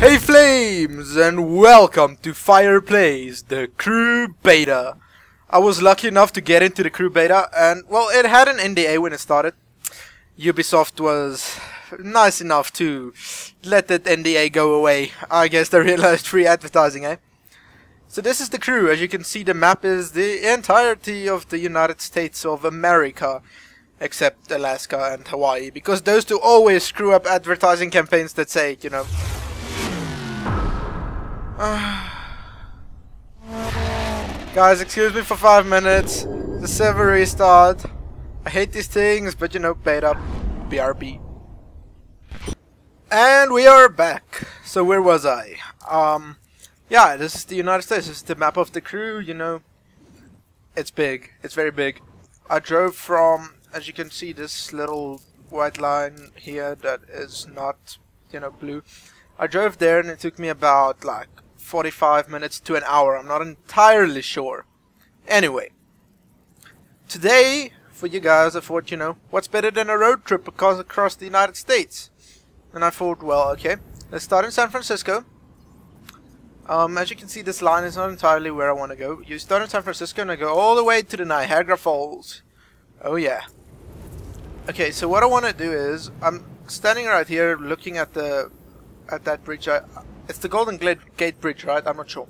Hey Flames, and welcome to Fire Plays, the Crew Beta. I was lucky enough to get into the Crew Beta, and well, it had an NDA when it started. Ubisoft was nice enough to let that NDA go away. I guess they realized free advertising, eh? So this is the crew. As you can see, the map is the entirety of the United States of America, except Alaska and Hawaii, because those two always screw up advertising campaigns that say, you know... Guys, excuse me for 5 minutes. The server restart. I hate these things, but you know, beta, BRB. And we are back. So where was I? Yeah, this is the United States. This is the map of the crew. You know, it's big. It's very big. I drove from, as you can see, this little white line here that is not, you know, blue. I drove there and it took me about like 45 minutes to an hour. I'm not entirely sure. Anyway, today for you guys I thought, you know, what's better than a road trip across the United States? And I thought, well, okay, let's start in San Francisco. As you can see, this line is not entirely where I want to go. You start in San Francisco and I go all the way to the Niagara Falls. Oh yeah. Okay, so what I want to do is, I'm standing right here looking at that bridge. It's the Golden Gate Bridge, right? I'm not sure.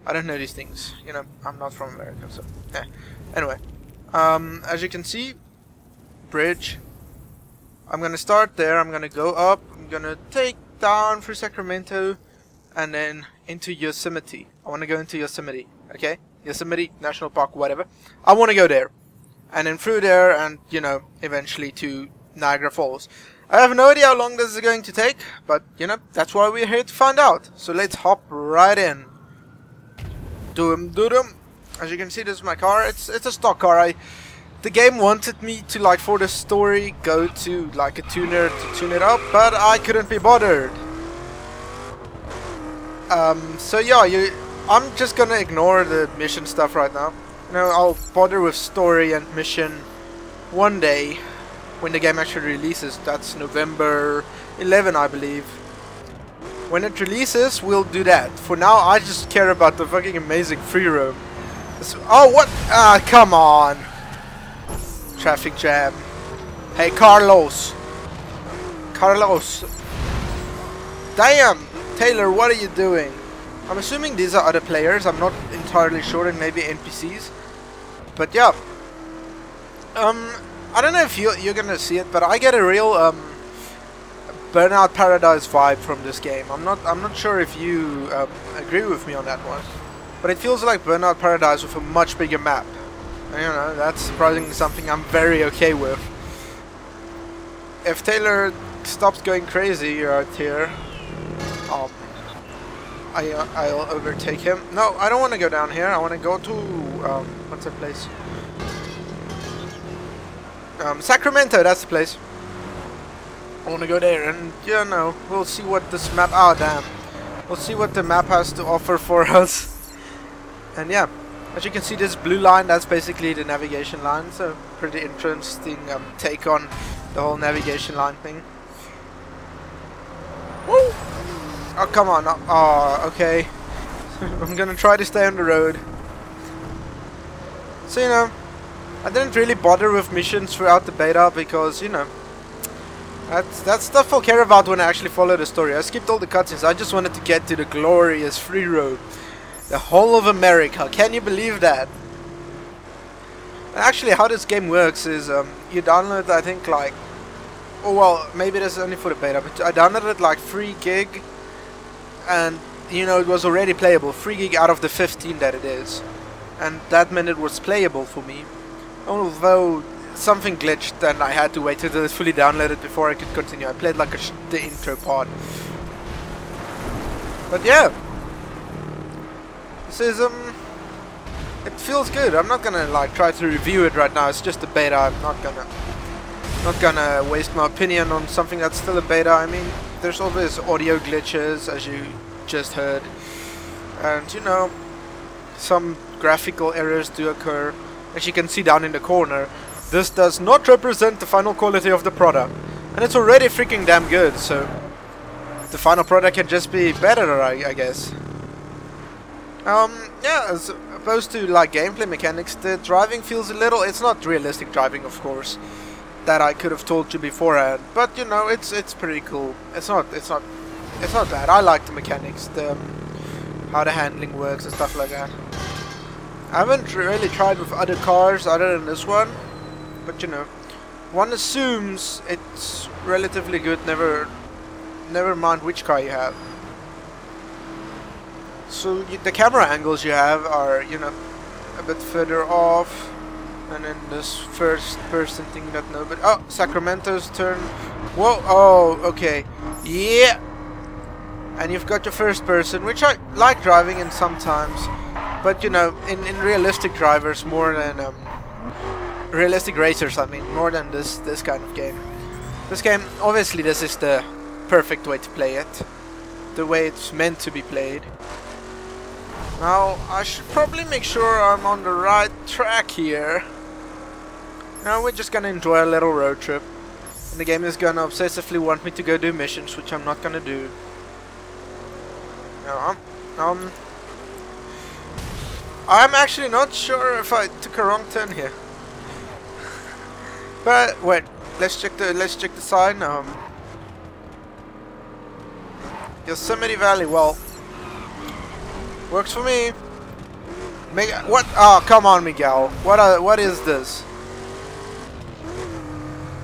I don't know these things. You know, I'm not from America, so... yeah. Anyway. As you can see, bridge. I'm gonna start there. I'm gonna go up. I'm gonna take down through Sacramento. And then into Yosemite. I want to go into Yosemite. Okay? Yosemite National Park, whatever. I want to go there. And then through there and, you know, eventually to Niagara Falls. I have no idea how long this is going to take, but, you know, that's why we're here to find out. So let's hop right in. Doom. As you can see, this is my car. It's a stock car. The game wanted me to, like, for the story, go to, like, a tuner to tune it up, but I couldn't be bothered. So yeah, I'm just gonna ignore the mission stuff right now. You know, I'll bother with story and mission one day. When the game actually releases. That's November 11, I believe. When it releases, we'll do that. For now, I just care about the fucking amazing free roam. Oh, what? Ah, come on. Traffic jam. Hey, Carlos. Damn, Taylor, what are you doing? I'm assuming these are other players. I'm not entirely sure, and maybe NPCs. But yeah. I don't know if you're gonna see it, but I get a real Burnout Paradise vibe from this game. I'm not sure if you agree with me on that one, but it feels like Burnout Paradise with a much bigger map. And, you know, that's surprisingly something I'm very okay with. If Taylor stops going crazy right here, I'll overtake him. No, I don't want to go down here. I want to go to what's that place? Sacramento, that's the place. I want to go there, and you know, we'll see what this map. Oh damn! We'll see what the map has to offer for us. And yeah, as you can see, this blue line, that's basically the navigation line. So pretty interesting take on the whole navigation line thing. Woo! Oh come on! Oh, okay. I'm gonna try to stay on the road. So you know. I didn't really bother with missions throughout the beta because, you know, that's stuff I'll care about when I actually follow the story. I skipped all the cutscenes. I just wanted to get to the glorious free roam. The whole of America. Can you believe that? Actually, how this game works is you download, I think, like... oh, well, maybe this is only for the beta, but I downloaded like 3 gig. And, you know, it was already playable. 3 gig out of the 15 that it is. And that meant it was playable for me. Although something glitched and I had to wait until it's fully downloaded before I could continue. I played like the intro part. But yeah, this is it feels good. I'm not gonna like try to review it right now. It's just a beta. I'm not gonna waste my opinion on something that's still a beta. I mean, there's always audio glitches, as you just heard, and you know, some graphical errors do occur. As you can see down in the corner, this does not represent the final quality of the product. And it's already freaking damn good, so... the final product can just be better, I guess. Yeah, as opposed to like gameplay mechanics, the driving feels a little. It's not realistic driving, of course, that I could have told you beforehand. But you know, it's pretty cool. It's not bad. I like the mechanics, how the handling works and stuff like that. I haven't really tried with other cars other than this one, but you know, one assumes it's relatively good. Never mind which car you have. So the camera angles you have are, you know, a bit further off, and then this first person thing that nobody. Oh, Sacramento's turn. Whoa! Oh, okay. Yeah. And you've got your first person, which I like driving in sometimes, but you know, in realistic drivers more than realistic racers. I mean, more than this kind of game. This game, obviously, this is the perfect way to play it, the way it's meant to be played. Now, I should probably make sure I'm on the right track here. Now we're just gonna enjoy a little road trip, and the game is gonna obsessively want me to go do missions, which I'm not gonna do. No, I'm actually not sure if I took a wrong turn here. But wait, let's check the sign. Yosemite Valley, well, works for me. What? Oh, come on, Miguel. What is this?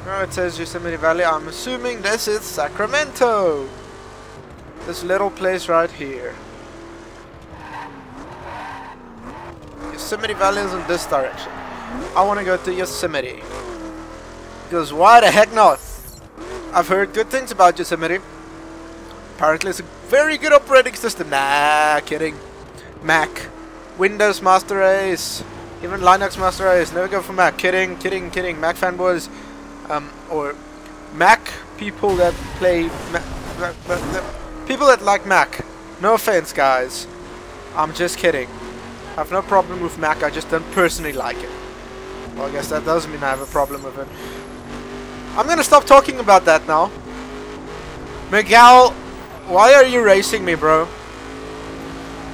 Oh, it says Yosemite Valley. I'm assuming this is Sacramento. This little place right here. Yosemite Valley is in this direction. I want to go to Yosemite. Because why the heck not? I've heard good things about Yosemite. Apparently it's a very good operating system. Nah, kidding. Mac. Windows Master Race. Even Linux Master Race. Never go for Mac. Kidding. Mac fanboys. Or Mac people that play... people that like Mac. No offense, guys. I'm just kidding. I have no problem with Mac. I just don't personally like it. Well, I guess that does mean I have a problem with it. I'm gonna stop talking about that now. Miguel, why are you racing me, bro?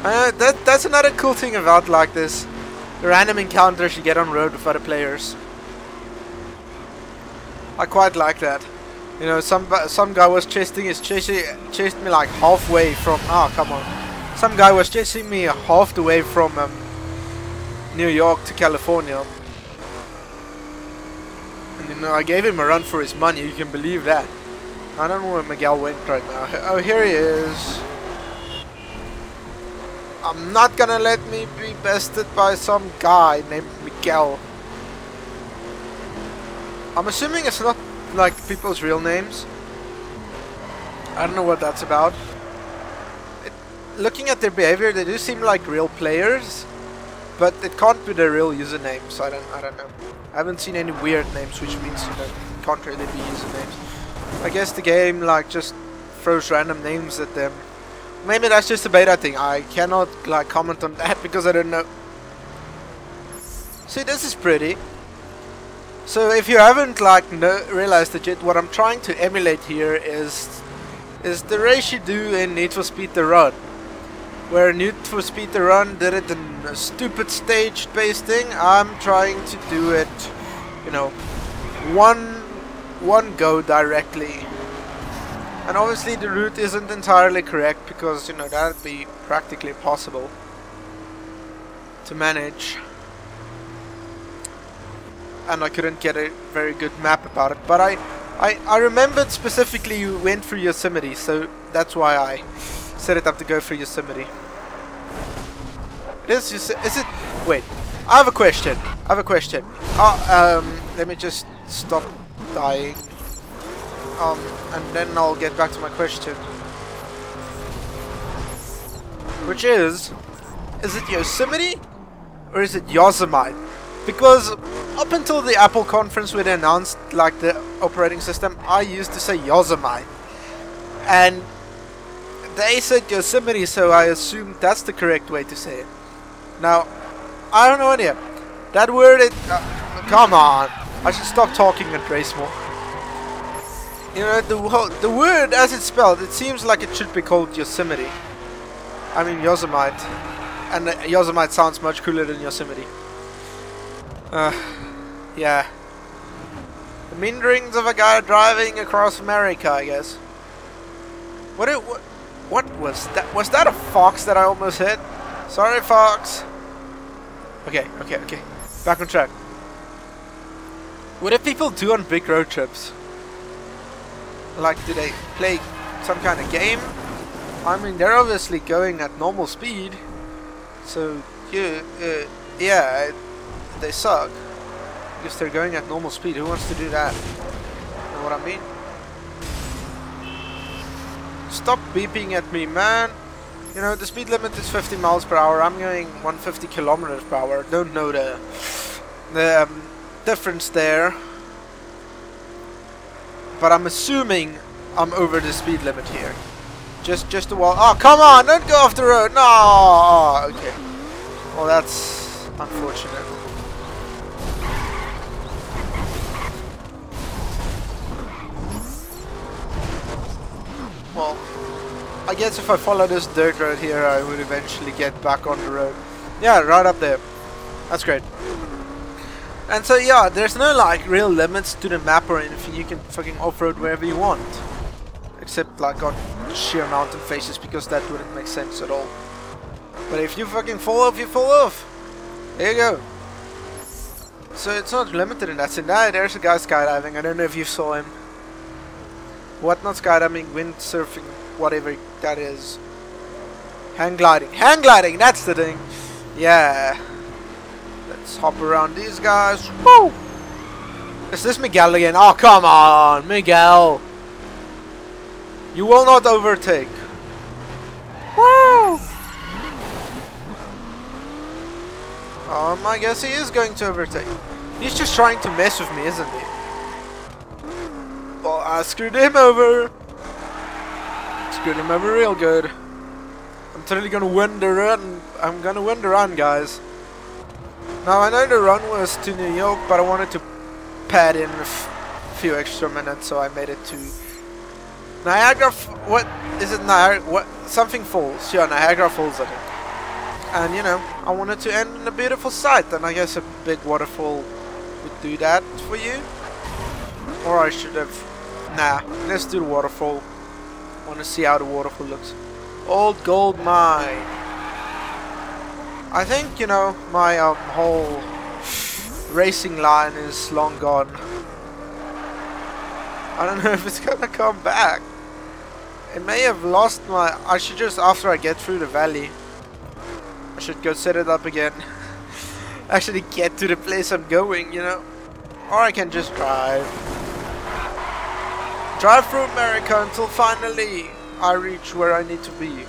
That's another cool thing about like this. The random encounters you get on road with other players. I quite like that. You know, some guy was chased me like halfway from. Oh, come on. Some guy was chasing me half the way from New York to California. And you know, I gave him a run for his money. You can believe that. I don't know where Miguel went right now. Oh, here he is. I'm not gonna let me be bested by some guy named Miguel. I'm assuming it's not like people's real names. I don't know what that's about. Looking at their behavior, they do seem like real players, but it can't be their real usernames. So I don't know. I haven't seen any weird names, which means you know, it can't really be usernames. I guess the game like just throws random names at them. Maybe that's just a beta thing. I cannot like comment on that because I don't know. See, this is pretty. So if you haven't like realized it yet, what I'm trying to emulate here is the race you do in Need for Speed The Run, where Need for Speed The Run did it in a stupid stage-based thing. I'm trying to do it, you know, one go directly. And obviously the route isn't entirely correct because, you know, that would be practically impossible to manage. And I couldn't get a very good map about it. But I remembered specifically you went through Yosemite, so that's why I set it up to go through Yosemite. Is it? Wait, I have a question. Let me just stop dying. And then I'll get back to my question. Which is it Yosemite or is it Yosemite? Because up until the Apple conference where they announced like the operating system, I used to say Yosemite. And they said Yosemite, so I assumed that's the correct way to say it. Now, I don't know idea. That word, come on. I should stop talking and race more. You know, the word as it's spelled, it seems like it should be called Yosemite. I mean Yosemite. And Yosemite sounds much cooler than Yosemite. Yeah. The meanderings of a guy driving across America, I guess. What was that? Was that a fox that I almost hit? Sorry, fox. Okay. Back on track. What do people do on big road trips? Like, do they play some kind of game? I mean, they're obviously going at normal speed. So, yeah, they suck. Because they're going at normal speed. Who wants to do that? You know what I mean? Stop beeping at me, man. You know, the speed limit is 50 miles per hour. I'm going 150 kilometers per hour. Don't know the difference there. But I'm assuming I'm over the speed limit here. Just a wall. Oh, come on! Don't go off the road! No! Oh, okay. Well, that's unfortunate. Well, I guess if I follow this dirt road here, I would eventually get back on the road. Yeah, right up there. That's great. And so yeah, there's no like real limits to the map or anything. You can fucking off-road wherever you want. Except like on sheer mountain faces, because that wouldn't make sense at all. But if you fucking fall off, you fall off. There you go. So it's not limited in that sense. There's a guy skydiving. I don't know if you saw him. What, not skydiving, windsurfing, whatever that is. Hang gliding. Hang gliding, that's the thing. Yeah. Let's hop around these guys. Woo! Is this Miguel again? Oh, come on, Miguel. You will not overtake. Woo! I guess he is going to overtake. He's just trying to mess with me, isn't he? Well, I screwed him over. Screwed him over real good. I'm totally gonna win the run. I'm gonna win the run, guys. Now, I know the run was to New York, but I wanted to pad in a few extra minutes, so I made it to Niagara. What is it? What? Something Falls. Yeah, Niagara Falls, I think. And you know, I wanted to end in a beautiful sight, and I guess a big waterfall would do that for you. Or I should have. Nah, let's do the waterfall. I want to see how the waterfall looks. Old gold mine. I think, you know, my whole racing line is long gone. I don't know if it's gonna come back. It may have lost my... I should just, after I get through the valley, I should go set it up again. Actually get to the place I'm going, you know. Or I can just drive. Drive through America until finally I reach where I need to be.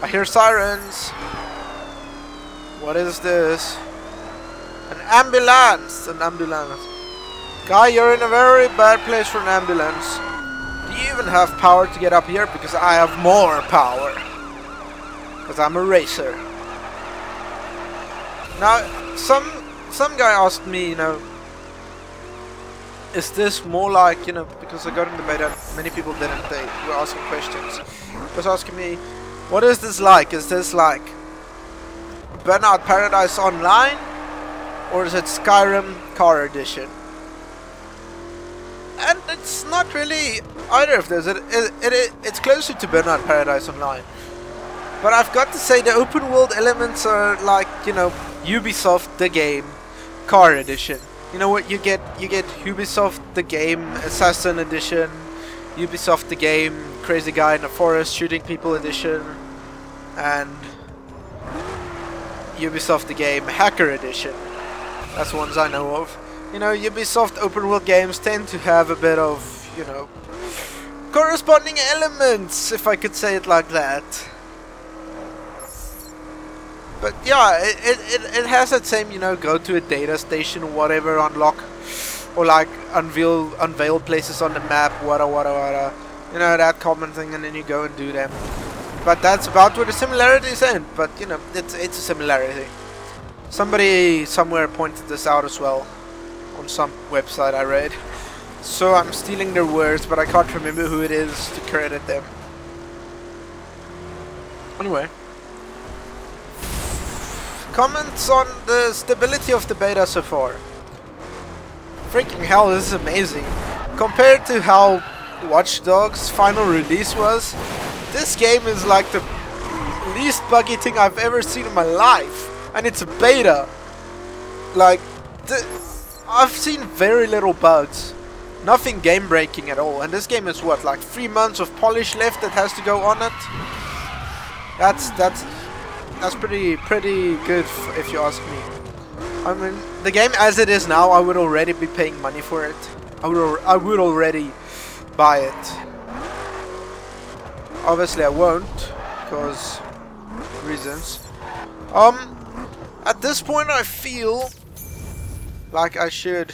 I hear sirens. What is this? An ambulance! An ambulance. Guy, you're in a very bad place for an ambulance. Do you even have power to get up here? Because I have more power. Because I'm a racer. Now, some guy asked me, you know, is this more like, you know, because I got in the beta, many people didn't, they were asking questions. He was asking me, what is this like? Is this like Burnout Paradise Online? Or is it Skyrim Car Edition? And it's not really either of those. It's closer to Burnout Paradise Online. But I've got to say the open world elements are like, you know, Ubisoft the game Car Edition. You know what, you get Ubisoft the game Assassin Edition, Ubisoft the game Crazy Guy in the Forest Shooting People Edition, and Ubisoft the game Hacker Edition. That's the ones I know of. You know, Ubisoft open world games tend to have a bit of, you know, corresponding elements, if I could say it like that. But yeah, it has that same, you know, go to a data station or whatever, unlock, or like unveil places on the map, wada. You know, that common thing, and then you go and do them. But that's about where the similarities end. But you know, it's a similarity. Somebody somewhere pointed this out as well on some website I read. so I'm stealing their words, but I can't remember who it is to credit them. Anyway. Comments on the stability of the beta so far. Freaking hell, this is amazing. Compared to how Watch Dogs' final release was, this game is like the least buggy thing I've ever seen in my life. And it's a beta. Like, I've seen very little bugs. Nothing game breaking at all. And this game is what, like 3 months of polish left that has to go on it? That's pretty good if you ask me. I mean, the game as it is now, I would already be paying money for it. I would already buy it. Obviously I won't, because reasons. At this point I feel like I should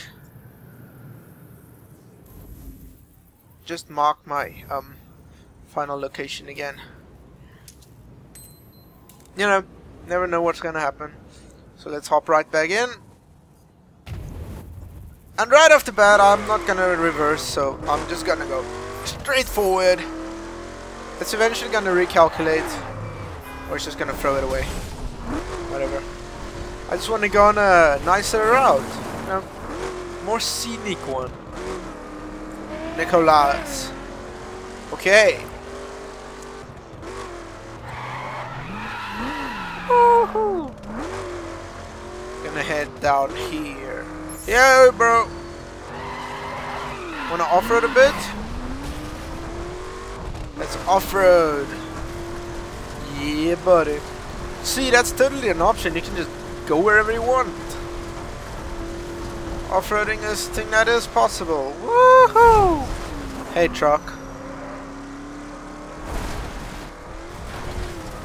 just mark my final location again. You know, never know what's gonna happen. So let's hop right back in. And right off the bat, I'm not gonna reverse, so I'm just gonna go straight forward. It's eventually gonna recalculate, or it's just gonna throw it away. Whatever. I just want to go on a nicer route, you know, more scenic one. Nicolas. Okay. Woohoo! Gonna head down here. Yo, bro. Wanna off-road a bit? Let's off-road. Yeah, buddy. See, that's totally an option. You can just go wherever you want. Off-roading is a thing that is possible. Woohoo! Hey, truck.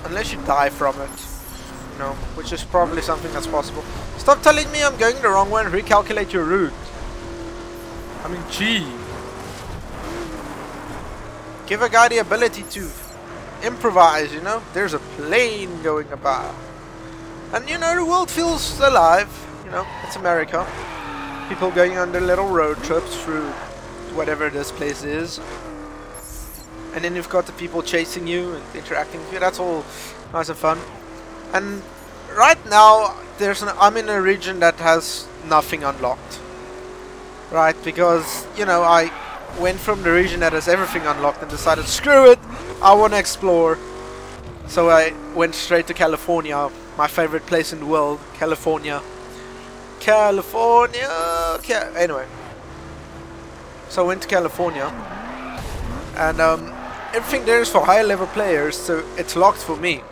Unless you die from it. No, which is probably something that's possible. Stop telling me I'm going the wrong way and recalculate your route. I mean, gee. Give a guy the ability to improvise, you know? There's a plane going about. And, you know, the world feels alive. You know, it's America. People going on their little road trips through whatever this place is. And then you've got the people chasing you and interacting with you. That's all nice and fun. And right now, I'm in a region that has nothing unlocked. Right, because, you know, I went from the region that has everything unlocked and decided, screw it, I want to explore. So I went straight to California, my favorite place in the world, California. Anyway. So I went to California. And everything there is for higher level players, so it's locked for me.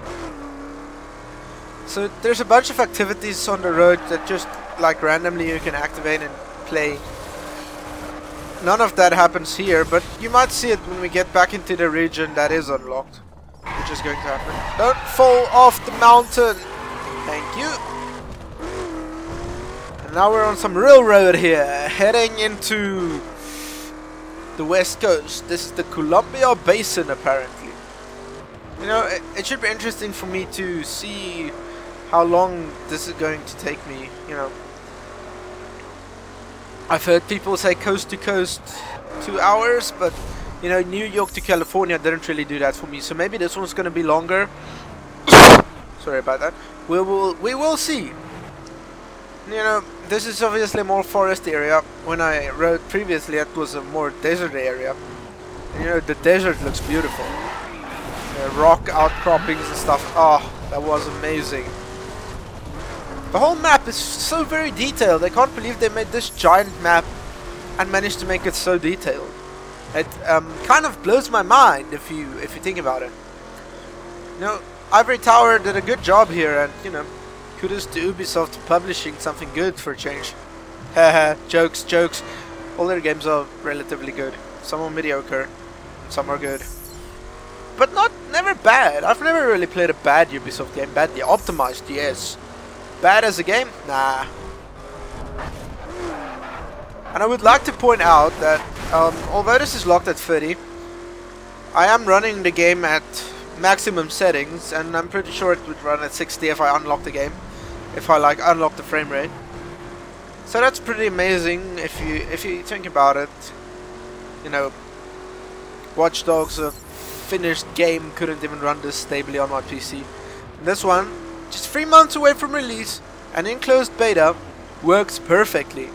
So there's a bunch of activities on the road that just like randomly you can activate and play. None of that happens here, but you might see it when we get back into the region that is unlocked, which is going to happen. Don't fall off the mountain. Thank you. And now we're on some real road here, heading into the west coast. This is the Columbia Basin, apparently. You know, it should be interesting for me to see how long this is going to take me, you know. I've heard people say coast to coast 2 hours, but you know, New York to California didn't really do that for me. So maybe this one's gonna be longer. Sorry about that. We will see. You know, this is obviously a more forest area. When I rode previously, it was a more desert area. And, you know, the desert looks beautiful. Rock outcroppings and stuff. Oh, that was amazing. The whole map is so very detailed. I can't believe they made this giant map and managed to make it so detailed. It kind of blows my mind if you think about it. You know, Ivory Tower did a good job here, and you know, kudos to Ubisoft for publishing something good for a change. Haha, jokes. All their games are relatively good. Some are mediocre, some are good. But never bad. I've never really played a bad Ubisoft game. Badly optimized, yes. Bad as a game? Nah. And I would like to point out that although this is locked at 30, I am running the game at maximum settings, and I'm pretty sure it would run at 60 if I unlock the game. If I like unlock the frame rate. So that's pretty amazing if you think about it. You know, Watch Dogs, a finished game, couldn't even run this stably on my PC. And this one, just 3 months away from release, and in closed beta, works perfectly.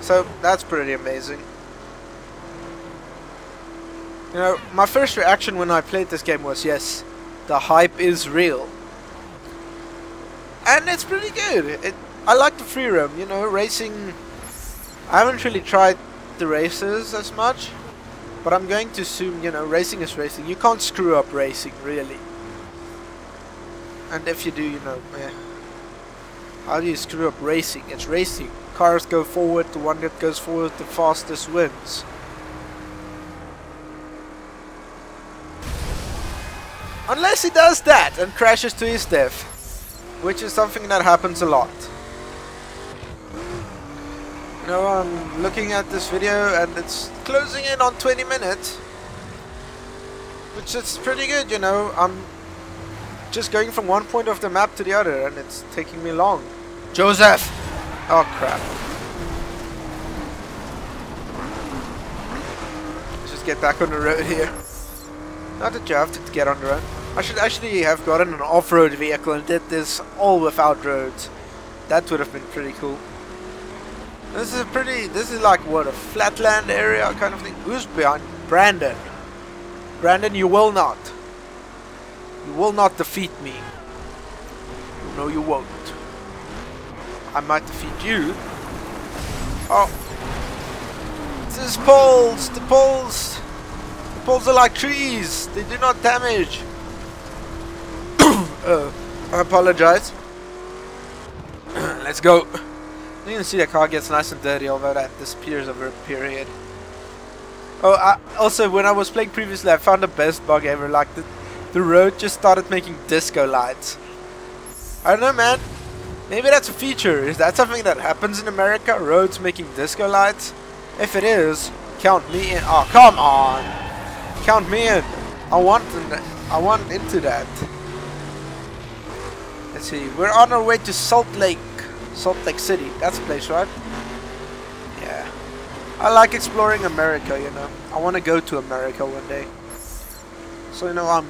So that's pretty amazing. You know, my first reaction when I played this game was, yes, the hype is real. And it's pretty good. I like the free roam, you know, racing. I haven't really tried the races as much, but I'm going to assume, you know, racing is racing. You can't screw up racing, really. And if you do, you know, how do you screw up racing? It's racing. Cars go forward, the one that goes forward the fastest wins. Unless he does that and crashes to his death, which is something that happens a lot. You know, I'm looking at this video and it's closing in on 20 minutes, which is pretty good, you know. I'm just going from one point of the map to the other and it's taking me long. Joseph! Oh crap. Let's just get back on the road here. Not that you have to get on the road. I should actually have gotten an off-road vehicle and did this all without roads. That would have been pretty cool. This is like what, a flatland area kind of thing. Who's behind? Brandon. Brandon, you will not. You will not defeat me. No, you won't. I might defeat you. Oh. These poles! The poles! The poles are like trees! They do not damage! I apologize. Let's go. You can see the car gets nice and dirty, although that disappears over a period. Oh, also, when I was playing previously, I found the best bug ever. Like, the road just started making disco lights. I don't know, man. Maybe that's a feature. Is that something that happens in America? Roads making disco lights? If it is, count me in. Oh, come on. Count me in. I want into that. Let's see. We're on our way to Salt Lake City. That's the place, right? Yeah. I like exploring America, you know. I want to go to America one day. So, you know, I'm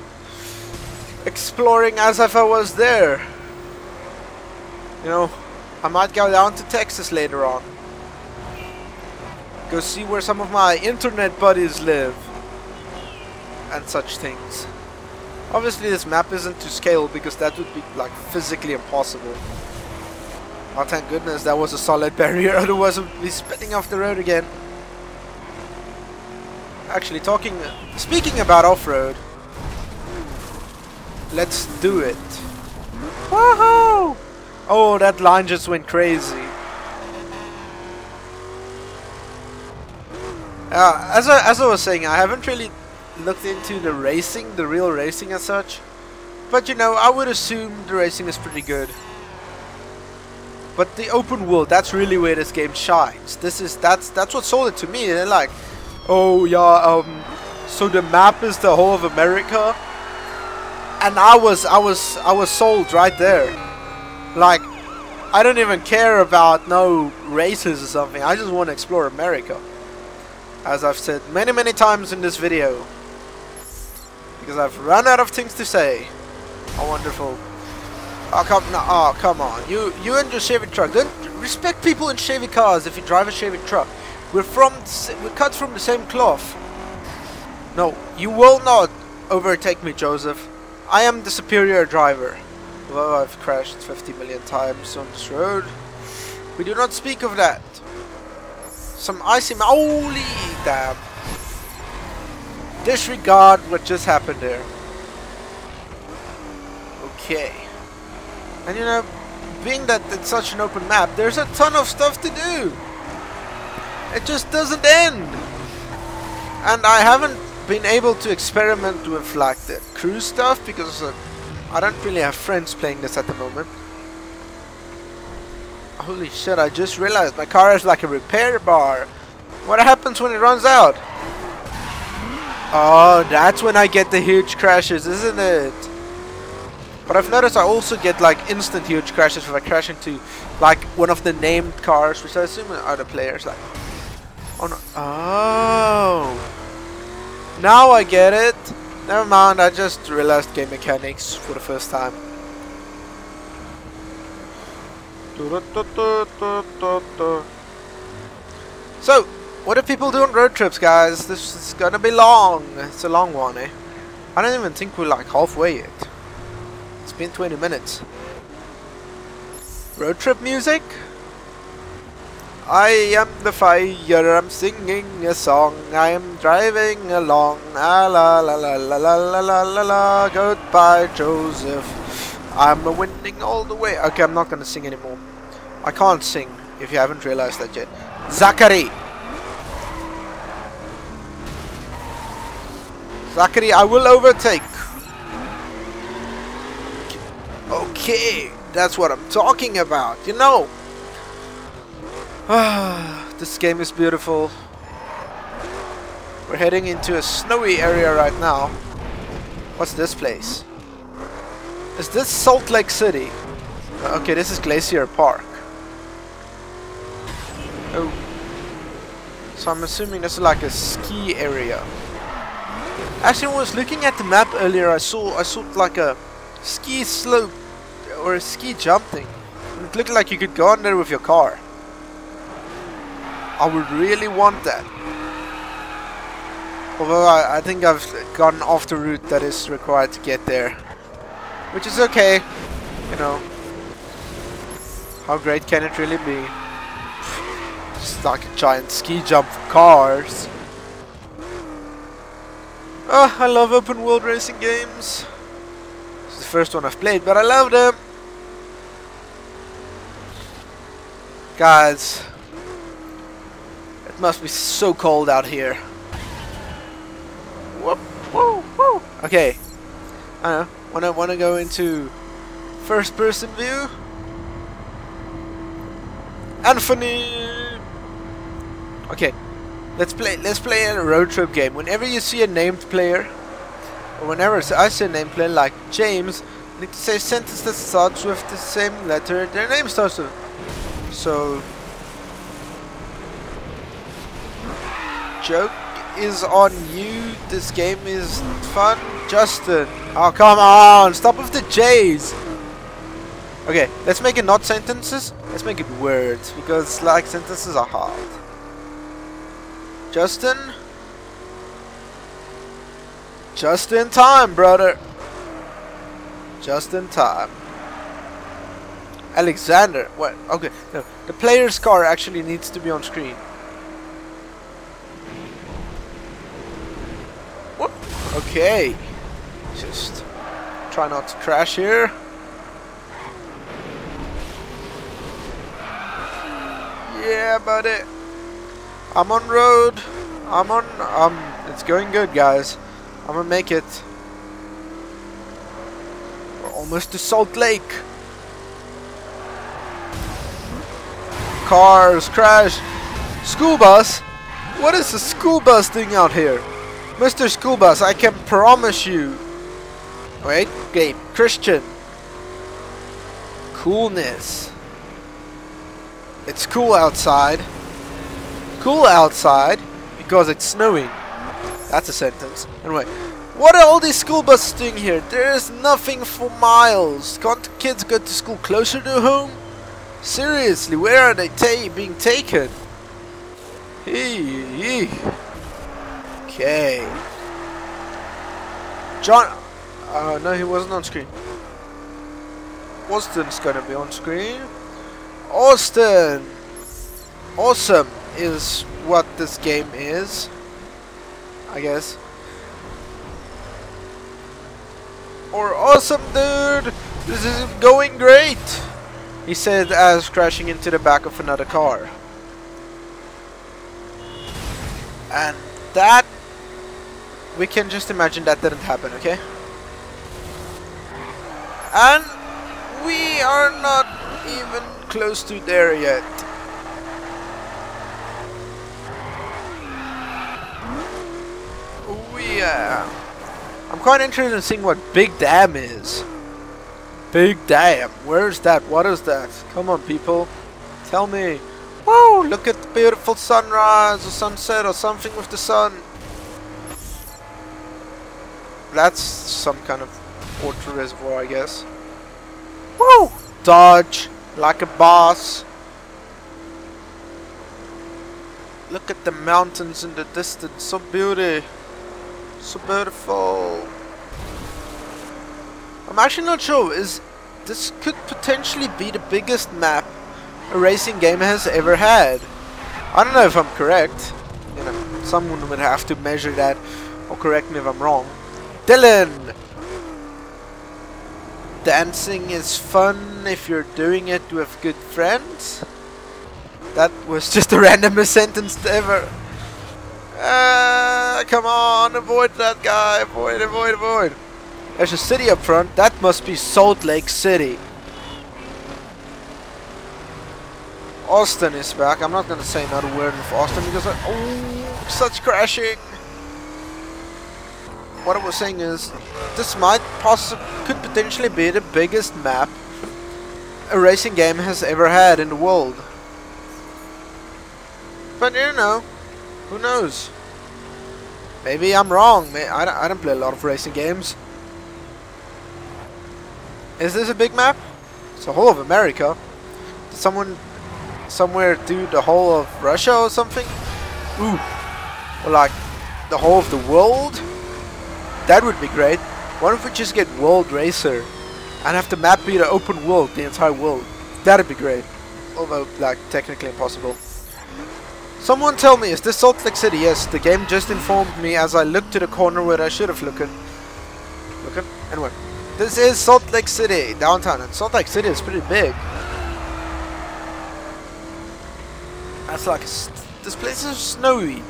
exploring as if I was there. You know, I might go down to Texas later on. Go see where some of my internet buddies live. And such things. Obviously this map isn't to scale because that would be like physically impossible. Oh, thank goodness that was a solid barrier, otherwise I would be spinning off the road again. Actually, speaking about off-road, let's do it. Woohoo! Oh, that line just went crazy. As I was saying, I haven't really looked into the real racing as such, but you know, I would assume the racing is pretty good. But the open world, that's really where this game shines. That's what sold it to me. They're like, oh yeah, so the map is the whole of America, and I was sold right there. Like, I don't even care about no races or something. I just want to explore America, as I've said many times in this video, because I've run out of things to say. Oh, wonderful. Oh, come on. You and your Chevy truck. Don't respect people in Chevy cars if you drive a Chevy truck. We're cut from the same cloth. No, you will not overtake me, Joseph. I am the superior driver. Although I've crashed 50 million times on this road. We do not speak of that. Some icy... Holy damn. Disregard what just happened there. Okay. And you know, being that it's such an open map, there's a ton of stuff to do. It just doesn't end. And I haven't been able to experiment with like the cruise stuff because I don't really have friends playing this at the moment. Holy shit, I just realized my car has like a repair bar. What happens when it runs out? Oh, that's when I get the huge crashes, isn't it? But I've noticed I also get like instant huge crashes if I crash into like one of the named cars, which I assume are other players. Like, Oh no. Oh. Now I get it. Never mind, I just realized game mechanics for the first time. So, what do people do on road trips, guys? This is gonna be long. It's a long one, eh? I don't even think we're like halfway yet. It's been 20 minutes. Road trip music? I am the fire, I'm singing a song, I am driving along, la la la la la la la la la la, goodbye Joseph, I'm winning all the way. Okay, I'm not gonna sing anymore. I can't sing, if you haven't realized that yet. Zachary! Zachary, I will overtake. Okay, that's what I'm talking about, you know. This game is beautiful. We're heading into a snowy area right now. What's this place? Is this Salt Lake City? Okay, this is Glacier Park. Oh. So I'm assuming this is like a ski area. Actually, when I was looking at the map earlier, I saw like a ski slope or a ski jump thing. It looked like you could go on there with your car. I would really want that. Although I think I've gone off the route that is required to get there. Which is okay. You know. How great can it really be? Just like a giant ski jump for cars. Oh, I love open world racing games. This is the first one I've played, but I love them. Guys. It must be so cold out here. Whoop, whoa, whoa. Okay. I don't know. Wanna go into first person view? Anthony. Okay. Let's play a road trip game. Whenever you see a named player, or whenever I see a named player like James, you need to say a sentence that starts with the same letter their name starts with. So joke is on you. This game is fun. Justin. Oh, come on. Stop with the J's. Okay, let's make it not sentences. Let's make it words. Because, like, sentences are hard. Justin. Just in time, brother. Just in time. Alexander. What? Okay. No. The player's car actually needs to be on screen. Okay, just try not to crash here. Yeah, buddy. I'm on road. It's going good, guys. I'm gonna make it. We're almost to Salt Lake. Cars crash. School bus? What is the school bus doing out here? Mr. School Bus, I can promise you. Wait, game. Christian. Coolness. It's cool outside. Cool outside because it's snowing. That's a sentence. Anyway, what are all these school buses doing here? There is nothing for miles. Can't kids go to school closer to home? Seriously, where are they being taken? Hey. Okay. John. No, he wasn't on screen. Austin's gonna be on screen. Austin. Awesome is what this game is, I guess. Or awesome, dude. This is going great. He said as crashing into the back of another car. And that, we can just imagine that didn't happen, okay? And we are not even close to there yet. I'm quite interested in seeing what Big Dam is. Big Dam, where's that? What is that? Come on, people, tell me. Whoa! Look at the beautiful sunrise or sunset or something with the sun. That's some kind of water reservoir, I guess. Woo! Dodge like a boss. Look at the mountains in the distance. So beauty. So beautiful. I'm actually not sure. This could potentially be the biggest map a racing game has ever had. I don't know if I'm correct. You know, someone would have to measure that or correct me if I'm wrong. Dylan! Dancing is fun if you're doing it with good friends. That was just the randomest sentence ever. Come on, avoid that guy. Avoid. There's a city up front. That must be Salt Lake City. Austin is back. I'm not gonna say another word with Austin because oh, such crashing. What I was saying is, this could potentially be the biggest map a racing game has ever had in the world. But you know, who knows? Maybe I'm wrong. I don't play a lot of racing games. Is this a big map? It's the whole of America. Did someone somewhere do the whole of Russia or something? Ooh. Or like the whole of the world? That would be great. What if we just get World Racer and have the map be the open world, the entire world? That'd be great. Although, like, technically impossible. Someone tell me, is this Salt Lake City? Yes, the game just informed me as I looked to the corner where I should have looked. Anyway. This is Salt Lake City, downtown. And Salt Lake City is pretty big. That's like, this place is snowy.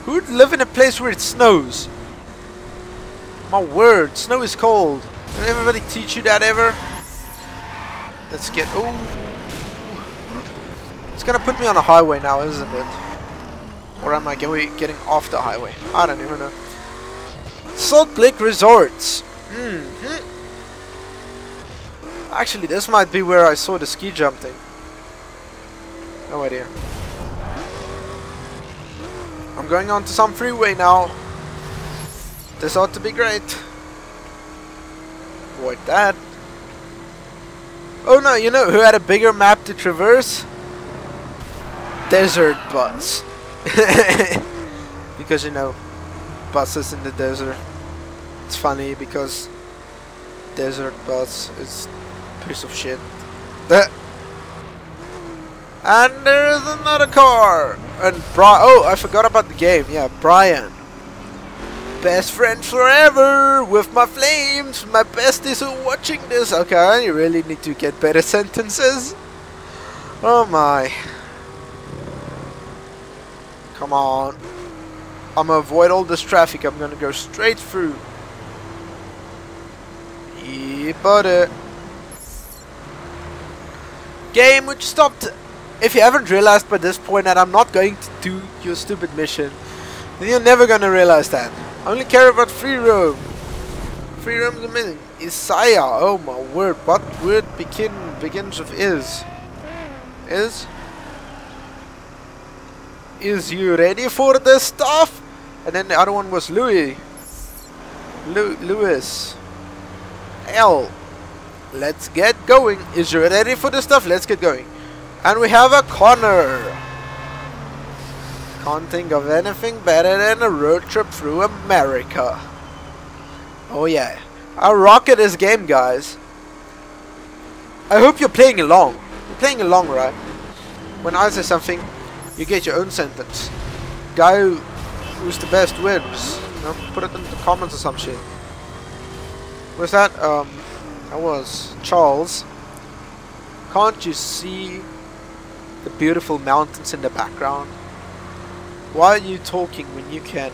Who'd live in a place where it snows? My word, snow is cold. Did everybody teach you that ever? Let's get... Oh, it's gonna put me on a highway now, isn't it? Or am I getting off the highway? I don't even know. Salt Lake Resorts. Actually, this might be where I saw the ski jump thing. No idea. I'm going on to some freeway now. This ought to be great. Avoid that. Oh no, you know who had a bigger map to traverse? Desert Bus. Because, you know, buses in the desert. It's funny because Desert Bus is a piece of shit. And there is another car. And oh, I forgot about the game. Yeah, Brian. Best friends forever with my flames. My besties who are watching this. Okay, I really need to get better sentences. Oh my. Come on. I'm gonna avoid all this traffic. I'm gonna go straight through. Yeah, buddy. Game, which stopped. If you haven't realized by this point that I'm not going to do your stupid mission, then you're never gonna realize that. I only care about free roam. Free roam is amazing. Isaiah, oh my word, what word begins with is? Is? Is you ready for this stuff? And then the other one was Louis. Lewis. L. Let's get going. Is you ready for this stuff? Let's get going. And we have a corner. Can't think of anything better than a road trip through America. Oh yeah. I rock at this game, guys. I hope you're playing along. You're playing along, right? When I say something, you get your own sentence. Guy who's the best wins. You know, put it in the comments or some shit. What's that? That was Charles. Can't you see the beautiful mountains in the background? Why are you talking when you can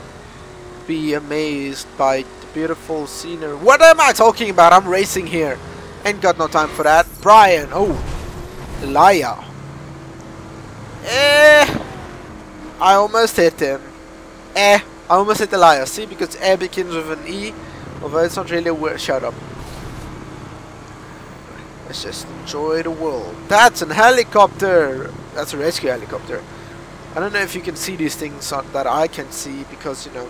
be amazed by the beautiful scenery? What am I talking about? I'm racing here. Ain't got no time for that. Brian. Oh, the liar. I almost hit him. I almost hit the liar. See, because begins with an E, although it's not really a word. Shut up. Let's just enjoy the world. That's a helicopter! That's a rescue helicopter. I don't know if you can see these things that I can see because, you know,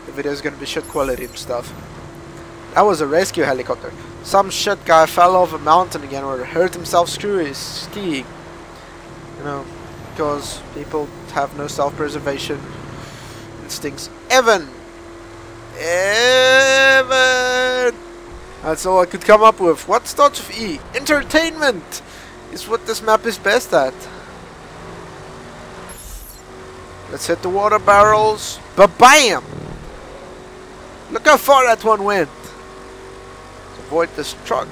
the video is going to be shit quality and stuff. That was a rescue helicopter. Some shit guy fell off a mountain again or hurt himself skiing. You know, because people have no self-preservation instincts. Evan! That's all I could come up with. What starts with E? Entertainment is what this map is best at. Let's hit the water barrels. Ba-bam! Look how far that one went. Let's avoid this truck.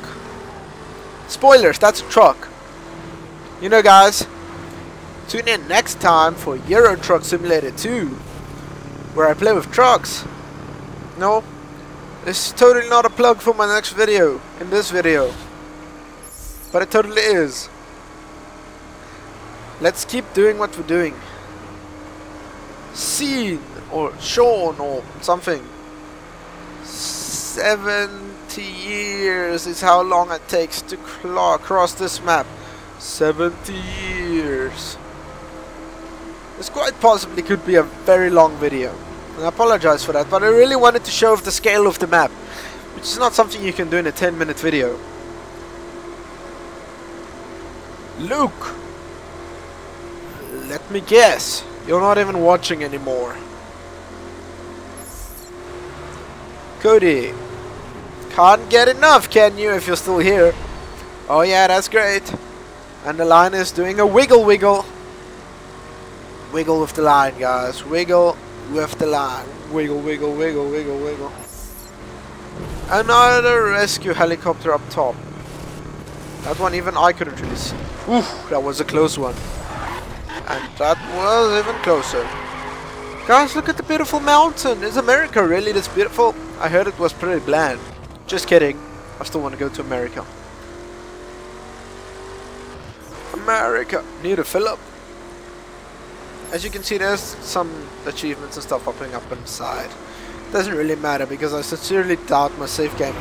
Spoilers, that's a truck. You know, guys, tune in next time for Euro Truck Simulator 2, where I play with trucks. No, this is totally not a plug for my next video, in this video. But it totally is. Let's keep doing what we're doing. Seen, or shown, or something. 70 years is how long it takes to cross this map. 70 years. This quite possibly could be a very long video. And I apologize for that, but I really wanted to show off the scale of the map, which is not something you can do in a 10-minute video. Luke! Let me guess, you're not even watching anymore. Cody, can't get enough, can you, if you're still here? Oh yeah, that's great. And the line is doing a wiggle wiggle. Wiggle with the line, guys. Wiggle with the line. Wiggle, wiggle, wiggle, wiggle, wiggle. Another rescue helicopter up top. That one even I couldn't really see. Oof, that was a close one. And that was even closer. Guys, look at the beautiful mountain. Is America really this beautiful? I heard it was pretty bland. Just kidding. I still want to go to America. America. Need to fill up. As you can see, there's some achievements and stuff popping up on the side. Doesn't really matter because I sincerely doubt my save game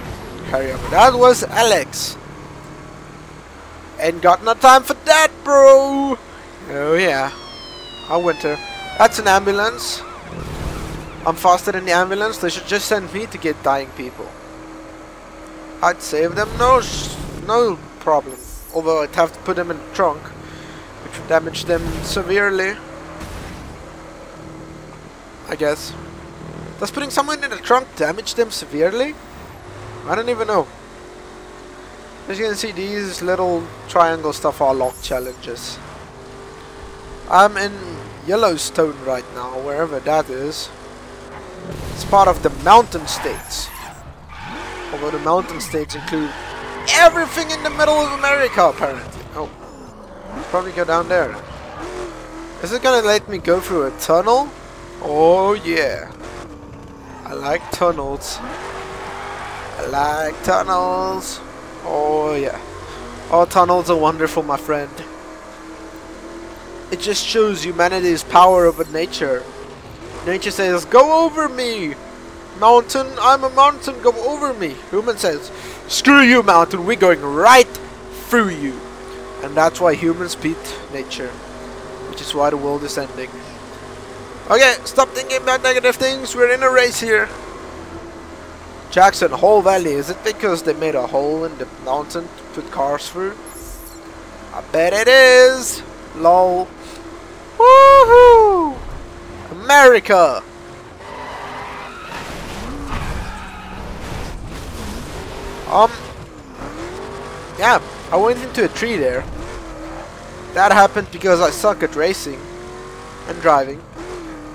carry over. That was Alex. Ain't got no time for that, bro. Oh yeah. I winter. That's an ambulance. I'm faster than the ambulance. They should just send me to get dying people. I'd save them, no problem. Although I'd have to put them in the trunk, which would damage them severely. I guess. Does putting someone in the trunk damage them severely? I don't even know. As you can see, these little triangle stuff are lock challenges. I'm in Yellowstone right now, wherever that is. It's part of the mountain states. Although the mountain states include everything in the middle of America, apparently. Oh, probably go down there. Is it gonna let me go through a tunnel? Oh yeah. I like tunnels. I like tunnels. Oh yeah. Oh, tunnels are wonderful, my friend. It just shows humanity's power over nature. Nature says, go over me! Mountain, I'm a mountain, go over me! Human says, screw you, mountain, we're going right through you. And that's why humans beat nature. Which is why the world is ending. Okay, stop thinking about negative things, we're in a race here. Jackson, Hole Valley, is it because they made a hole in the mountain to put cars through? I bet it is! Lol. Woohoo! America! Yeah, I went into a tree there. That happened because I suck at racing and driving.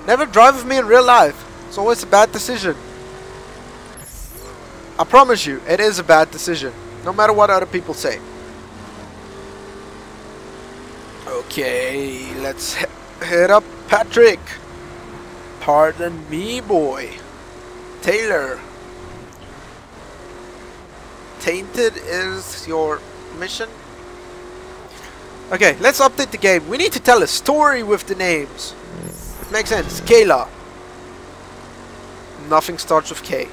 Never drive with me in real life. It's always a bad decision. I promise you, it is a bad decision. No matter what other people say. Okay, let's hit up Patrick. Pardon me, boy. Taylor. Tainted is your mission. Okay, let's update the game. We need to tell a story with the names. It makes sense. Kayla. Nothing starts with K.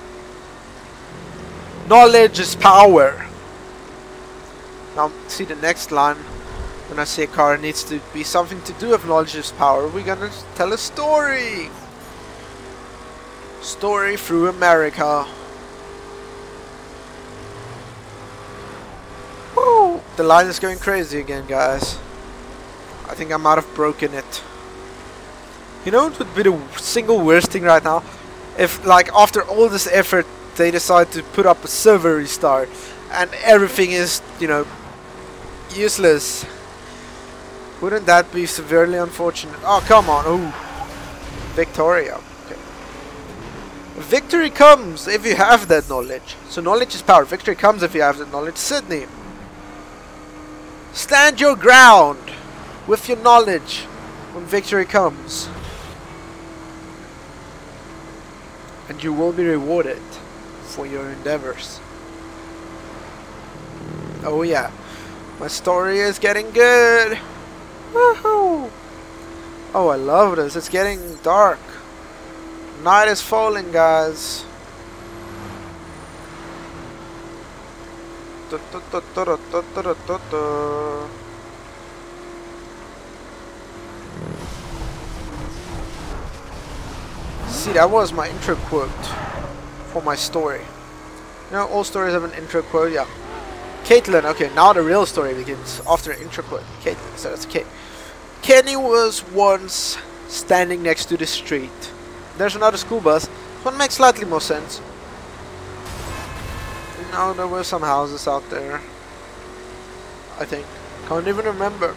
Knowledge is power. Now, see the next line. When I say a car needs to be something to do with knowledge is power, we're gonna tell a story. Story through America. Woo! The line is going crazy again, guys. I think I might have broken it. You know what would be the single worst thing right now? If, like, after all this effort, they decide to put up a server restart and everything is, you know, useless. Wouldn't that be severely unfortunate? Oh, come on. Ooh. Victoria. Okay. Victory comes if you have that knowledge. So knowledge is power. Victory comes if you have that knowledge. Sydney. Stand your ground with your knowledge when victory comes. And you will be rewarded for your endeavors. Oh yeah. My story is getting good. Woohoo! Oh, I love this. It's getting dark. Night is falling, guys. See, that was my intro quote for my story. You know, all stories have an intro quote, yeah. Caitlin, okay, now the real story begins after an intro quote. Caitlin, so that's okay. Kenny was once standing next to the street. There's another school bus. This one makes slightly more sense. No, there were some houses out there. I think. Can't even remember.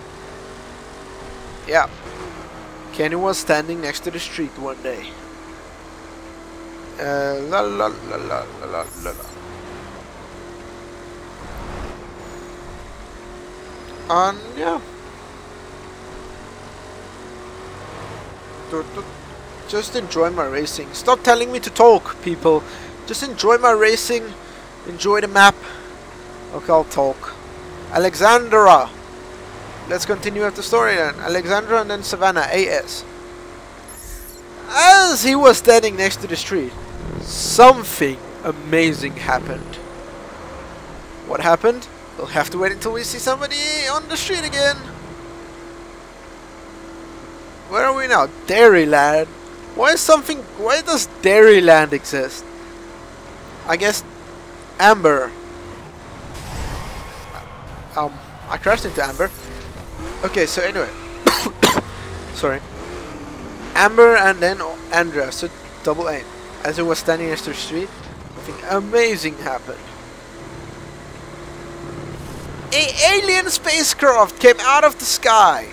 Yeah. Kenny was standing next to the street one day. La la la la la la la. And yeah. Just enjoy my racing. Stop telling me to talk, people. Just enjoy my racing. Enjoy the map. Okay, I'll talk. Alexandra. Let's continue with the story then. Alexandra and then Savannah, AS. As he was standing next to the street, something amazing happened. What happened? We'll have to wait until we see somebody on the street again. Where are we now? Dairyland. Why does Dairyland exist? I guess Amber. I crashed into Amber. Okay, so anyway. Sorry. Amber and then Andrea, so double aim. As it was standing next to the street, something amazing happened. An alien spacecraft came out of the sky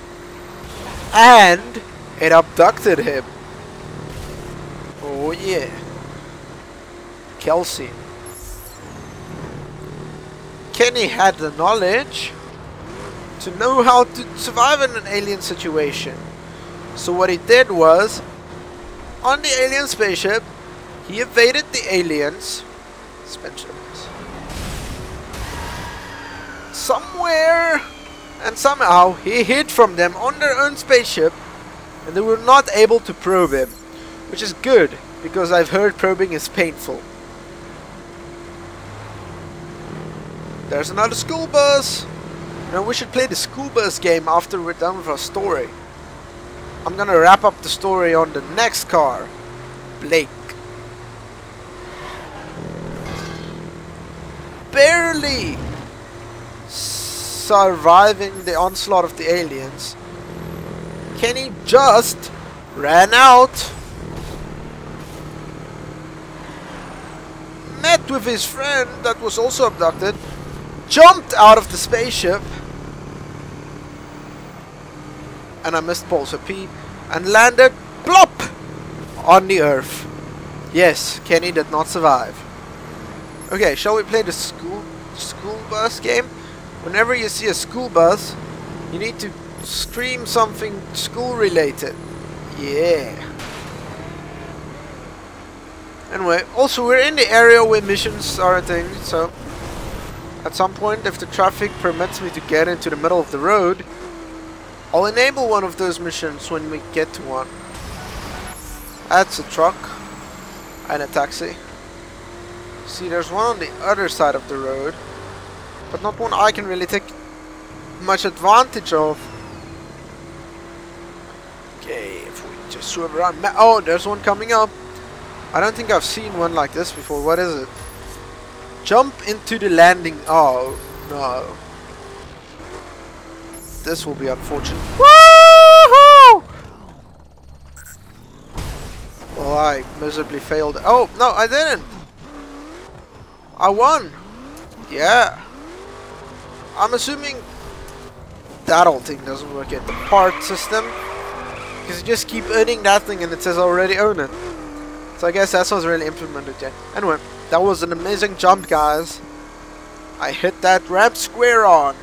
and it abducted him. Oh yeah. Kelsey. Kenny had the knowledge to know how to survive in an alien situation. So what he did was, on the alien spaceship, he evaded the aliens. Somewhere and somehow he hid from them on their own spaceship, and they were not able to probe him, which is good because I've heard probing is painful. There's another school bus. Now we should play the school bus game after we're done with our story. I'm gonna wrap up the story on the next car, Blake. Barely surviving the onslaught of the aliens, Kenny just ran out, met with his friend that was also abducted, jumped out of the spaceship, and I missed Paul, so P, and landed plop on the earth. Yes, Kenny did not survive. Okay, shall we play the school bus game? Whenever you see a school bus, you need to scream something school related. Yeah. Anyway, also we're in the area where missions are a thing, so at some point, if the traffic permits me to get into the middle of the road, I'll enable one of those missions when we get to one. That's a truck and a taxi. See, there's one on the other side of the road. but not one I can really take much advantage of. Okay, if we just swim around. Oh, there's one coming up. I don't think I've seen one like this before. What is it? Jump into the landing. Oh, no. This will be unfortunate. Woohoo! Well, I miserably failed. Oh, no, I didn't. I won. Yeah. I'm assuming that old thing doesn't work yet. The part system. Because you just keep earning that thing and it says already own it. So I guess that's what's really implemented yet. Anyway, that was an amazing jump, guys. I hit that ramp square on.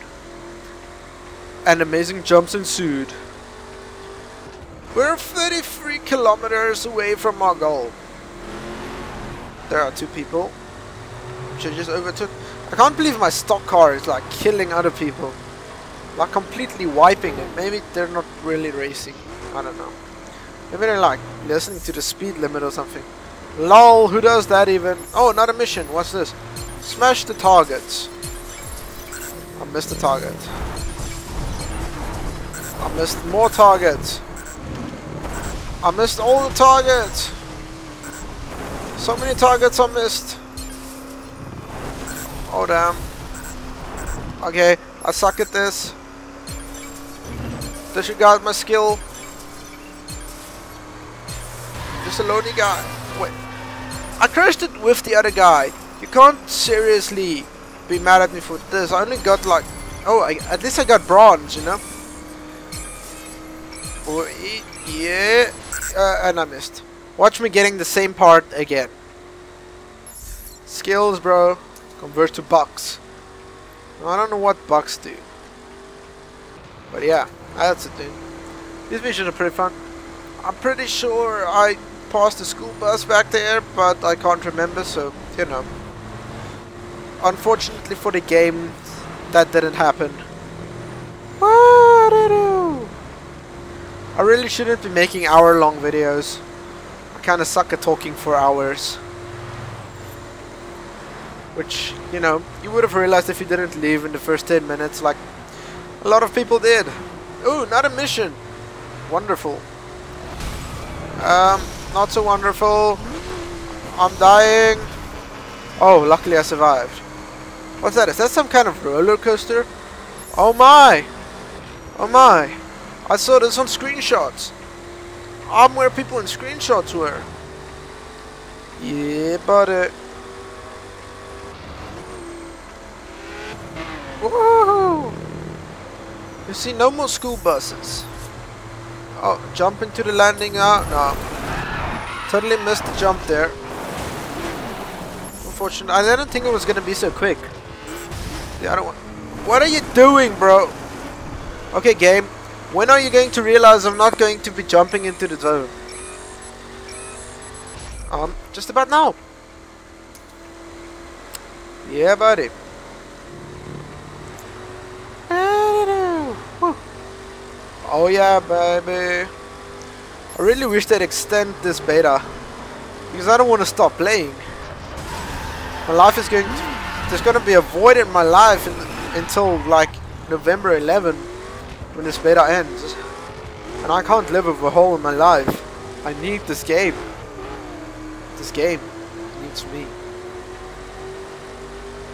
And amazing jumps ensued. We're 33 kilometers away from our goal. There are 2 people. Which I just overtook. I can't believe my stock car is like killing other people. Like completely wiping it. Maybe they're not really racing. I don't know. Maybe they're like listening to the speed limit or something. LOL, who does that even? Oh, another mission. What's this? Smash the targets. I missed the target. I missed more targets. I missed all the targets. So many targets I missed. Oh damn. Okay, I suck at this. Disregard my skill. Just a lonely guy. Wait. I crashed it with the other guy. You can't seriously be mad at me for this. I only got like... Oh, at least I got bronze, you know? Oh, yeah. And I missed. Watch me getting the same part again. Skills, bro. Convert to bucks. I don't know what bucks do. But yeah, that's it, dude. These missions are pretty fun. I'm pretty sure I passed the school bus back there, but I can't remember, so, you know. Unfortunately for the game, that didn't happen. What did I do? I really shouldn't be making hour-long videos. I kinda suck at talking for hours. Which, you know, you would have realized if you didn't leave in the first 10 minutes, like a lot of people did. Ooh, not a mission. Wonderful. Not so wonderful. I'm dying. Oh, luckily I survived. What's that? Is that some kind of roller coaster? Oh my! Oh my! I saw this on screenshots. I'm where people in screenshots were. Yeah, buddy. Woohoo! You see, no more school buses. Oh, jump into the landing now. No. Totally missed the jump there. Unfortunately, I didn't think it was gonna be so quick. The other one. What are you doing, bro? Okay, game. When are you going to realize I'm not going to be jumping into the zone? Just about now. Yeah, buddy. Oh yeah, baby. I really wish they'd extend this beta, because I don't want to stop playing. My life is going to... There's going to be a void in my life until like November 11, when this beta ends. And I can't live with a hole in my life. I need this game. This game needs me.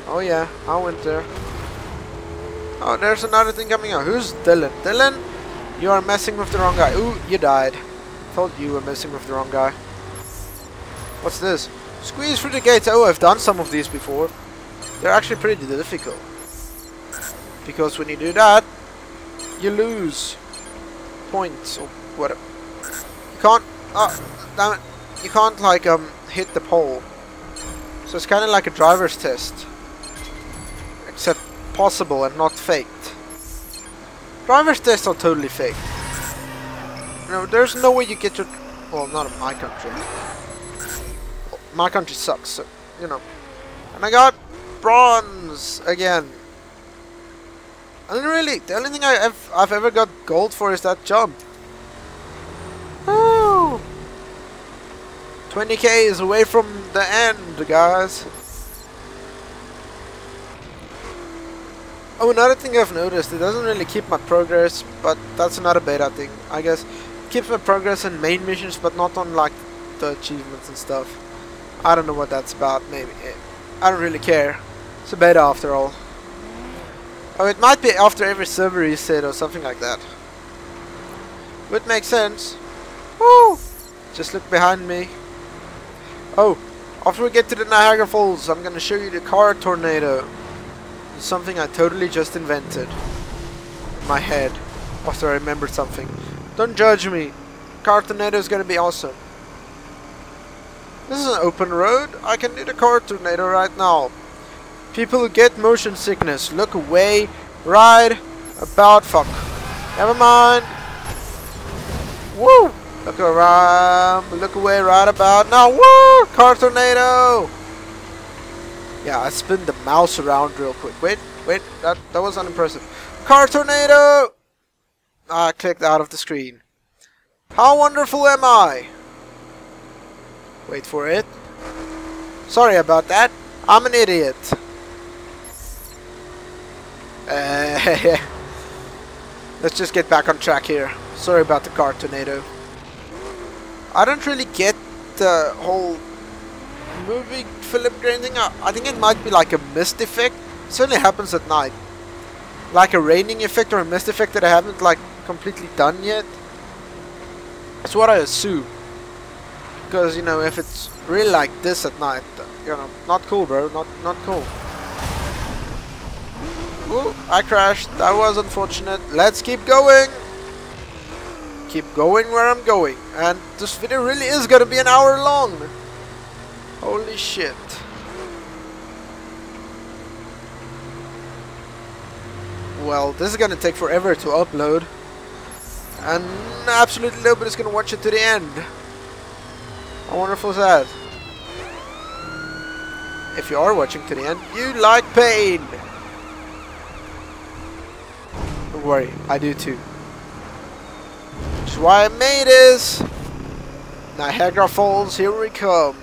Oh yeah, I went there. Oh, there's another thing coming out. Who's Dylan? Dylan? You are messing with the wrong guy. Ooh, you died. Thought you were messing with the wrong guy. What's this? Squeeze through the gates. Oh, I've done some of these before. They're actually pretty difficult. Because when you do that, you lose points or whatever. You can't... Oh, damn it. You can't, like, hit the pole. So it's kind of like a driver's test. Except possible and not faked. Driver's tests are totally fake. You know, there's no way you get your... Well, not in my country. Well, my country sucks, so, you know. And I got bronze again. And really, the only thing I've ever got gold for is that jump. Woo! 20k is away from the end, guys. Oh, another thing I've noticed, it doesn't really keep my progress, but that's another beta thing, I guess. It keeps my progress in main missions, but not on like the achievements and stuff. I don't know what that's about, maybe. I don't really care. It's a beta after all. Oh, it might be after every server reset or something like that. Would make sense. Woo! Just look behind me. Oh, after we get to the Niagara Falls, I'm gonna show you the car tornado. It's something I totally just invented in my head after I remembered something. Don't judge me. Car tornado is gonna be awesome. This is an open road. I can do the car tornado right now. People who get motion sickness, look away, right about, fuck. Never mind. Woo! Look around, look away right about now. Woo! Car tornado! Yeah, I spin the mouse around real quick. Wait, that was unimpressive. Car tornado! I clicked out of the screen. How wonderful am I? Wait for it. Sorry about that. I'm an idiot. Let's just get back on track here. Sorry about the car tornado. I don't really get the whole movie film grain thing. I think it might be like a mist effect. It certainly happens at night. Like a raining effect or a mist effect that I haven't like completely done yet. That's what I assume. Because, you know, if it's really like this at night, you know, not cool, bro. Not cool. Ooh, I crashed. That was unfortunate. Let's keep going. Keep going where I'm going. And this video really is gonna be an hour long. Holy shit. Well, this is gonna take forever to upload. And absolutely nobody's gonna watch it to the end. How wonderful is that? If you are watching to the end, you like pain. Don't worry, I do too. Which is why I made this. Niagara Falls, here we come.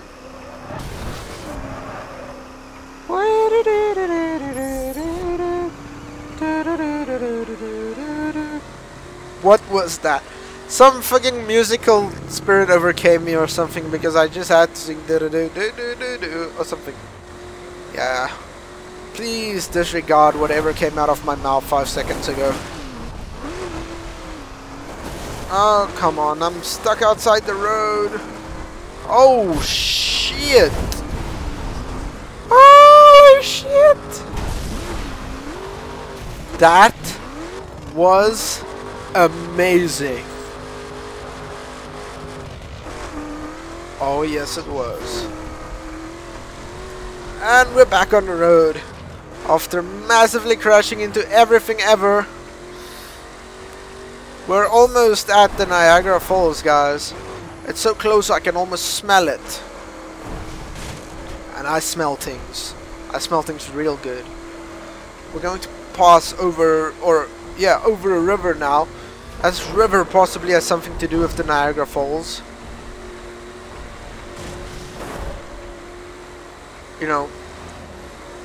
What was that? Some fucking musical spirit overcame me or something because I just had to sing do or something. Yeah. Please disregard whatever came out of my mouth 5 seconds ago. Oh, come on. I'm stuck outside the road. Oh, shit. Oh, shit. That was amazing. Oh, yes, it was. And we're back on the road. After massively crashing into everything ever. We're almost at the Niagara Falls, guys. It's so close I can almost smell it. And I smell things. I smell things real good. We're going to pass over, over a river now. This river possibly has something to do with the Niagara Falls. You know,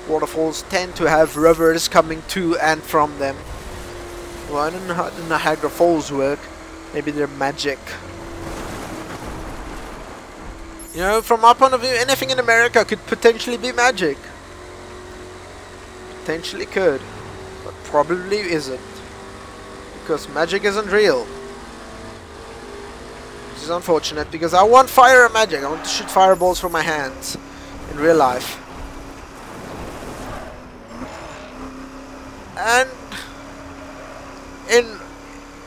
waterfalls tend to have rivers coming to and from them. Well, I don't know how the Niagara Falls work. Maybe they're magic. You know, from my point of view, anything in America could potentially be magic. Potentially could. But probably isn't. Because magic isn't real. Which is unfortunate, because I want fire and magic. I want to shoot fireballs from my hands. In real life. And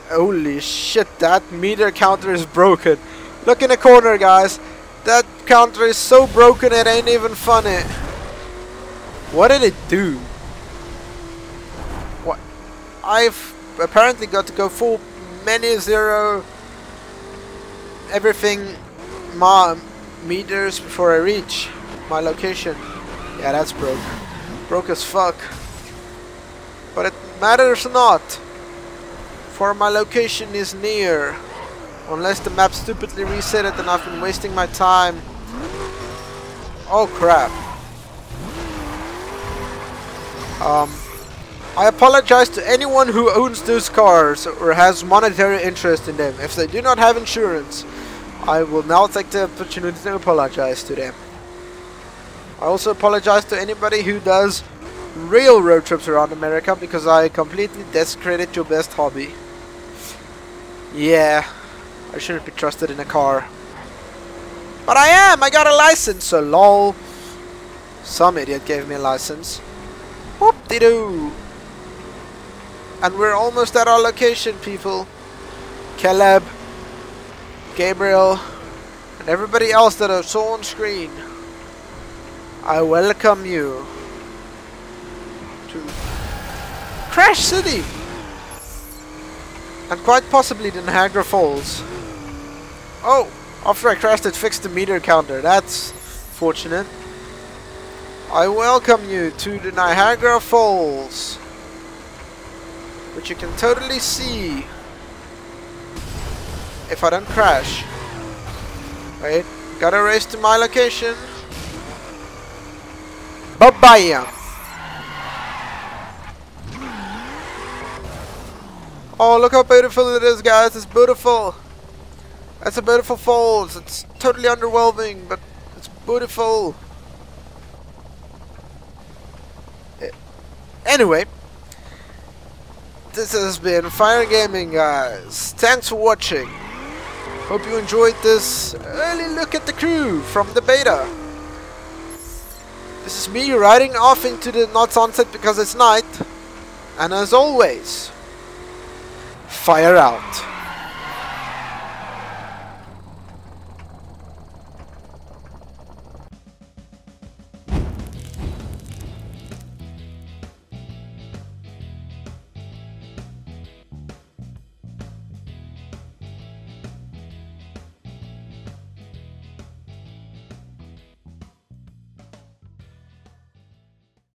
holy shit, that meter counter is broken. Look in the corner, guys. That counter is so broken it ain't even funny. What did it do? What? I've apparently got to go full many zero everything meters before I reach my location. Yeah, that's broke. Broke as fuck. But it matters not. For my location is near. Unless the map stupidly reset it and I've been wasting my time. Oh crap. I apologize to anyone who owns those cars or has monetary interest in them. If they do not have insurance, I will now take the opportunity to apologize to them. I also apologize to anybody who does real road trips around America, because I completely discredit your best hobby. Yeah, I shouldn't be trusted in a car. But I am! I got a license, so lol. Some idiot gave me a license. Whoop-de-doo! And we're almost at our location, people. Caleb, Gabriel, and everybody else that I saw on screen. I welcome you to Crash City! And quite possibly the Niagara Falls. Oh! After I crashed it fixed the meter counter. That's fortunate. I welcome you to the Niagara Falls, which you can totally see if I don't crash. Wait, gotta race to my location. Bye-bye! Oh, look how beautiful it is, guys. It's beautiful. It's a beautiful falls. It's totally underwhelming, but it's beautiful. Anyway, this has been Fire Gaming, guys. Thanks for watching. Hope you enjoyed this early look at the crew from the beta. This is me riding off into the not sunset because it's night. And as always, fire out.